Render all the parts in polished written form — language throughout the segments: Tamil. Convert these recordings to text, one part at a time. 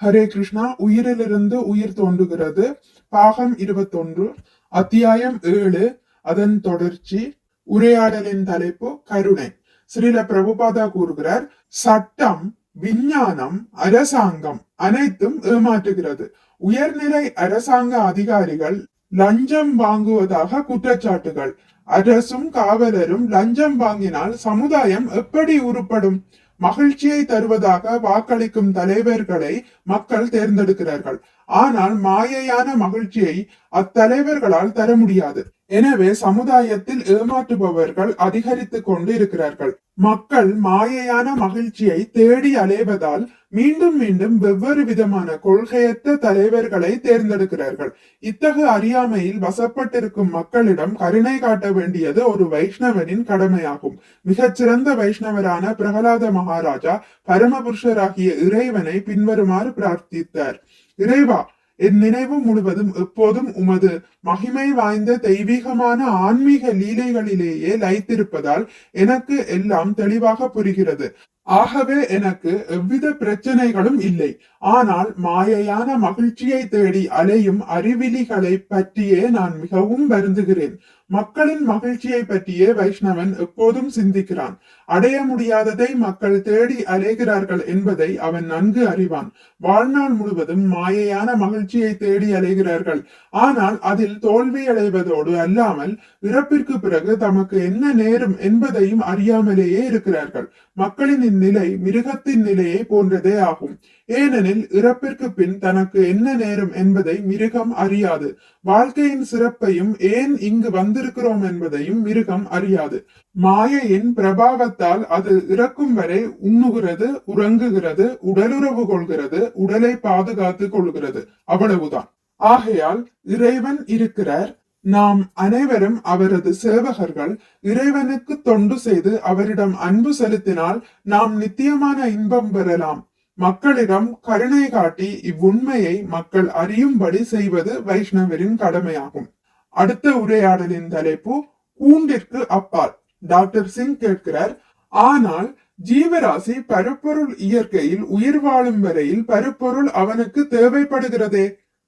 ஹரே கிருஷ்ணா. உயிரிலிருந்து உயிர் தோன்றுகிறது. பாகம் 21, அத்தியாயம் 7, அதன் தொடர்ச்சி. உரையாடலின் தலைப்பு கருணை. ஸ்ரீல பிரபுபாதா கூறுகிறார், சட்டம், விஞ்ஞானம், அரசாங்கம் அனைத்தும் ஏமாற்றுகிறது. உயர்நிலை அரசாங்க அதிகாரிகள் லஞ்சம் வாங்குவதாக குற்றச்சாட்டுகள். அரசும் காவலரும் லஞ்சம் வாங்கினால் சமுதாயம் எப்படி உருப்படும்? மகிழ்ச்சியை தருவதாக வாக்களிக்கும் தலைவர்களை மக்கள் தேர்ந்தெடுக்கிறார்கள். ஆனால் மாயையான மகிழ்ச்சியை அத்தலைவர்களால் தர முடியாது. எனவே சமுதாயத்தில் ஏமாற்றுபவர்கள் அதிகரித்துக் கொண்டு இருக்கிறார்கள். மக்கள் மாயையான மகிழ்ச்சியை தேடி அலைவதால் மீண்டும் மீண்டும் வெவ்வேறு விதமான கொள்கையற்ற தலைவர்களை தேர்ந்தெடுக்கிறார்கள். இத்தகைய அறியாமையில் வசப்பட்டிருக்கும் மக்களிடம் கருணை காட்ட வேண்டியது ஒரு வைஷ்ணவனின் கடமையாகும். மிகச்சிறந்த வைஷ்ணவரான பிரகலாத மகாராஜா பரமபுருஷராகிய இறைவனை பின்வருமாறு பிரார்த்தித்தார். இறைவா, என் நினைவு முழுவதும் எப்போதும் உமது மகிமை வாய்ந்த தெய்வீகமான ஆன்மீக லீலைகளிலேயே லயித்திருப்பதால் எனக்கு எல்லாம் தெளிவாக புரிகிறது. ஆகவே எனக்கு எவ்வித பிரச்சனைகளும் இல்லை. ஆனால் மாயையான மகிழ்ச்சியை தேடி அலையும் அறிவிலிகளை பற்றியே நான் மிகவும் வருந்துகிறேன். மக்களின் மகிழ்ச்சியை பற்றியே வைஷ்ணவன் எப்போதும் சிந்திக்கிறான். அடைய முடியாததை மக்கள் தேடி அலைகிறார்கள் என்பதை அவன் நன்கு அறிவான். வாழ்நாள் முழுவதும் மாயையான மகிழ்ச்சியை தேடி அலைகிறார்கள். ஆனால் அதில் தோல்வி அடைவதோடு அல்லாமல் இறப்பிற்கு பிறகு தமக்கு என்ன நேரும் என்பதையும் அறியாமலேயே இருக்கிறார்கள். மக்களின் இந்நிலை மிருகத்தின் நிலையை போன்றதே ஆகும். ஏனெனில் இறப்பிற்கு பின் தனக்கு என்ன நேரும் என்பதை மிருகம் அறியாது. வாழ்க்கையின் சிறப்பையும் ஏன் இங்கு வந்திருக்கிறோம் என்பதையும் மிருகம் அறியாது. மாயையின் பிரபாவத்தால் அது இறக்கும் வரை உண்ணுகிறது, உறங்குகிறது, உடலுறவு கொள்கிறது, உடலை பாதுகாத்துக் கொள்கிறது. அவ்வளவுதான். ஆகையால் இறைவன் இருக்கிறார். நாம் அனைவரும் அவரது சேவகர்கள். இறைவனுக்கு தொண்டு செய்து அவரிடம் அன்பு செலுத்தினால் நாம் நித்தியமான இன்பம் பெறலாம். மக்களிடம் கருணை காட்டி இவ்வுண்மையை மக்கள் அறியும்படி செய்வது வைஷ்ணவரின் கடமையாகும். அடுத்த உரையாடலின் தலைப்பு கூண்டிற்கு அப்பால். டாக்டர் சிங் கேட்கிறார், ஆனால் ஜீவராசி பருப்பொருள் இயற்கையில் உயிர் வாழும் வரையில் பருப்பொருள் அவனுக்கு தேவைப்படுகிறதே.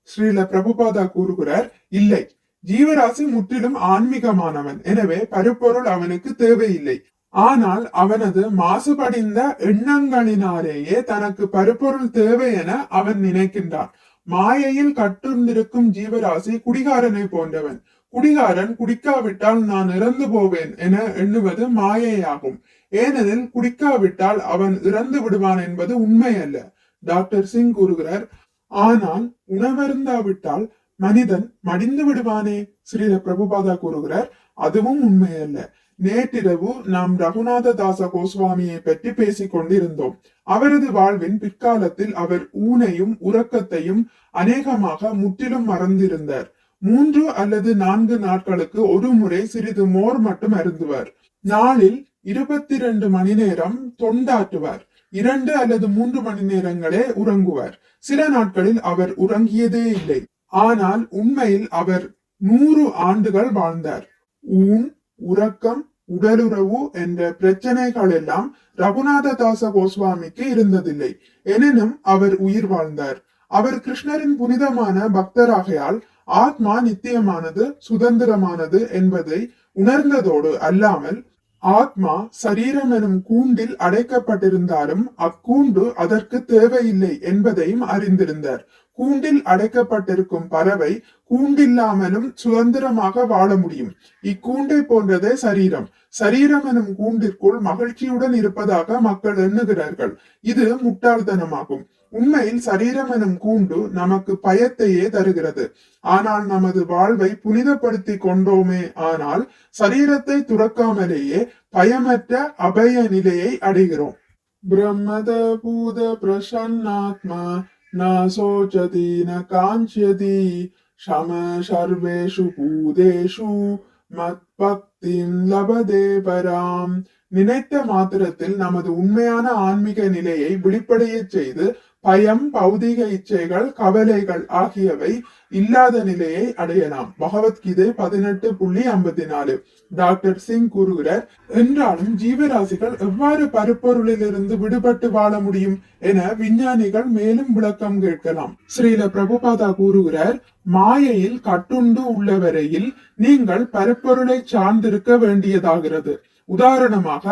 ஸ்ரீல பிரபுபாதா கூறுகிறார், இல்லை, ஜீவராசி முற்றிலும் ஆன்மீகமானவன். எனவே பருப்பொருள் அவனுக்கு தேவையில்லை. ஆனால் அவனது மாசுபடிந்த எண்ணங்களினாலேயே தனக்கு பருப்பொருள் தேவை என அவன் நினைக்கின்றான். மாயையில் கட்டுண்டிருக்கும் ஜீவராசி குடிகாரனை போன்றவன். குடிகாரன் குடிக்காவிட்டால் நான் இறந்து போவேன் என எண்ணுவது மாயையாகும். ஏனெனில் குடிக்காவிட்டால் அவன் இறந்து விடுவான் என்பது உண்மை அல்ல. டாக்டர் சிங் கூறுகிறார், ஆனால் உணவருந்தாவிட்டால் மனிதன் மடிந்து விடுவானே. ஸ்ரீல பிரபுபாதா கூறுகிறார், அதுவும் உண்மை அல்ல. நேற்றிரவு நாம் ரகுநாத தாச கோஸ்வாமியை பற்றி பேசிக் கொண்டிருந்தோம். அவரது வாழ்வின் பிற்காலத்தில் அவர் ஊனையும் உறக்கத்தையும் அநேகமாக முற்றிலும் மறந்திருந்தார். 3 அல்லது 4 நாட்களுக்கு ஒரு முறை சிறிது மோர் மட்டும் அருந்துவார். நாளில் 22 மணி நேரம் தொண்டாற்றுவார். 2 அல்லது 3 மணி நேரங்களே உறங்குவார். சில நாட்களில் அவர் உறங்கியதே இல்லை. ஆனால் உண்மையில் அவர் 100 ஆண்டுகள் வாழ்ந்தார். ஊன், உறக்கம், உடலுறவு என்ற பிரச்சனைகள் எல்லாம் ரகுநாத தாச கோஸ்வாமிக்கு இருந்ததில்லை. எனினும் அவர் உயிர் வாழ்ந்தார். அவர் கிருஷ்ணரின் புனிதமான பக்தராகையால் ஆத்மா நித்தியமானது, சுதந்திரமானது என்பதை உணர்ந்ததோடு அல்லாமல் ஆத்மா சரீரம் எனும் கூண்டில் அடைக்கப்பட்டிருந்தாலும் அக்கூண்டு அதற்கு தேவையில்லை என்பதையும் அறிந்திருந்தார். கூண்டில் அடைக்கப்பட்டிருக்கும் பறவை கூண்டில்லாமலும் சுதந்திரமாக வாழ முடியும். இக்கூண்டை போன்றதே சரீரம். சரீரம் எனும் கூண்டிற்குள் மகிழ்ச்சியுடன் இருப்பதாக மக்கள் எண்ணுகிறார்கள். இது முட்டாள்தனமாகும். உண்மையில் சரீரம் எனும் கூண்டு நமக்கு பயத்தையே தருகிறது. ஆனால் நமது வாழ்வை புனிதப்படுத்தி கொண்டோமே ஆனால் சரீரத்தை துறக்காமலேயே பயமற்ற அபய நிலையை அடைகிறோம். பிரம்மத பூத பிரசன்னாத்மா ந சோச்சதி ந காஞ்சியதி சம சர்வேஷு பூதேஷு மத் பக்திம் லபதே பராம். நினைத்த மாத்திரத்தில் நமது உண்மையான ஆன்மீக நிலையை வெளிப்படைய செய்து பயம், பௌதிக இச்சைகள், கவலைகள் ஆகியவை இல்லாத நிலையை அடையலாம். பகவத்கீதை 18.54. டாக்டர் சிங் கூறுகிறார், என்றாலும் ஜீவராசிகள் எவ்வாறு பருப்பொருளிலிருந்து விடுபட்டு வாழ முடியும் என விஞ்ஞானிகள் மேலும் விளக்கம் கேட்கலாம். ஸ்ரீல பிரபுபாதா கூறுகிறார், மாயையில் கட்டுண்டு உள்ளவரையில் நீங்கள் பருப்பொருளை சார்ந்திருக்க வேண்டியதாகிறது. உதாரணமாக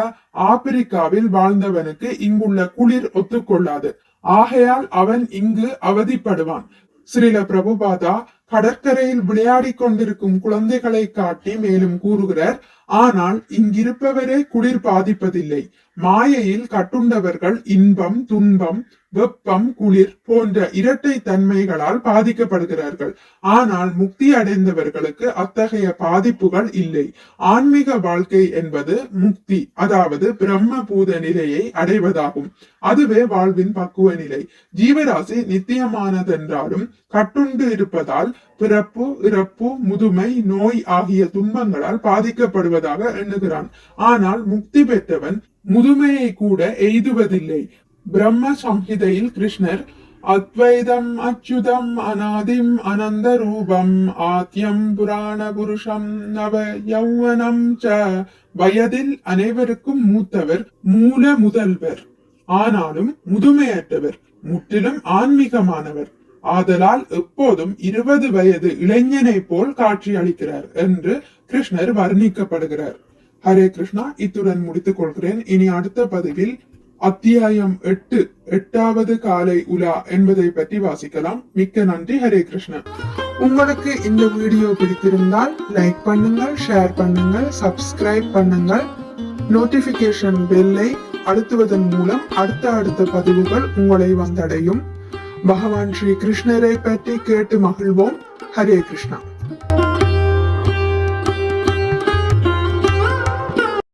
ஆப்பிரிக்காவில் வாழ்ந்தவனுக்கு இங்குள்ள குளிர் ஒத்துக்கொள்ளாது. ஆகையால் அவன் இங்கு அவதிப்படுவான். ஸ்ரீல பிரபுபாதா கடற்கரையில் விளையாடி கொண்டிருக்கும் குழந்தைகளை காட்டி மேலும் கூறுகிறார், ஆனால் இங்கிருப்பவரே குளிர் பாதிப்பதில்லை. மாயையில் கட்டுண்டவர்கள் இன்பம், துன்பம், வெப்பம், குளிர் போன்ற இரட்டை தன்மைகளால் பாதிக்கப்படுகிறார்கள். ஆனால் முக்தி அடைந்தவர்களுக்கு அத்தகைய பாதிப்புகள் இல்லை. ஆன்மீக வாழ்க்கை என்பது முக்தி, அதாவது பிரம்ம பூத நிலையை அடைவதாகும். அதுவே வாழ்வின் பக்குவ நிலை. ஜீவராசி நித்தியமானதென்றாலும் கட்டுண்டு இருப்பதால் பிறப்பு, இறப்பு, முதுமை, நோய் ஆகிய துன்பங்களால் பாதிக்கப்படுவதாக எண்ணுகிறான். ஆனால் முக்தி பெற்றவன் முதுமையை கூட எய்துவதில்லை. பிரம்ம சம்ஹிதையில் கிருஷ்ணர் அத்வைதம் அச்சுதம் அநாதிம் அனந்த ரூபம் ஆத்யம் புராண புருஷம் நவ யௌவனம் ச, வயதில் அனைவருக்கும் மூத்தவர், மூல முதல்வர், ஆனாலும் முதுமையற்றவர், முற்றிலும் ஆன்மீகமானவர், ஆதலால் எப்போதும் 20 வயது இளைஞனை போல் காட்சி அளிக்கிறார் என்று கிருஷ்ணர் வர்ணிக்கப்படுகிறார். ஹரே கிருஷ்ணா. இத்துடன் முடித்துக் கொள்கிறேன். இனி அடுத்த பதிவில் அத்தியாயம் 8, 8வது காலை உலா என்பதை பற்றி வாசிக்கலாம். மிக்க நன்றி. ஹரே கிருஷ்ணா. உங்களுக்கு இந்த வீடியோ பிடித்திருந்தால் லைக் பண்ணுங்கள், ஷேர் பண்ணுங்கள், சப்ஸ்கிரைப் பண்ணுங்கள். நோட்டிபிகேஷன் பெல்லை அழுத்துவதன் மூலம் அடுத்த பதிவுகள் உங்களை வந்தடையும். பகவான் ஸ்ரீ கிருஷ்ணரை பற்றி கேட்டு மகிழ்வோம். ஹரே கிருஷ்ணா.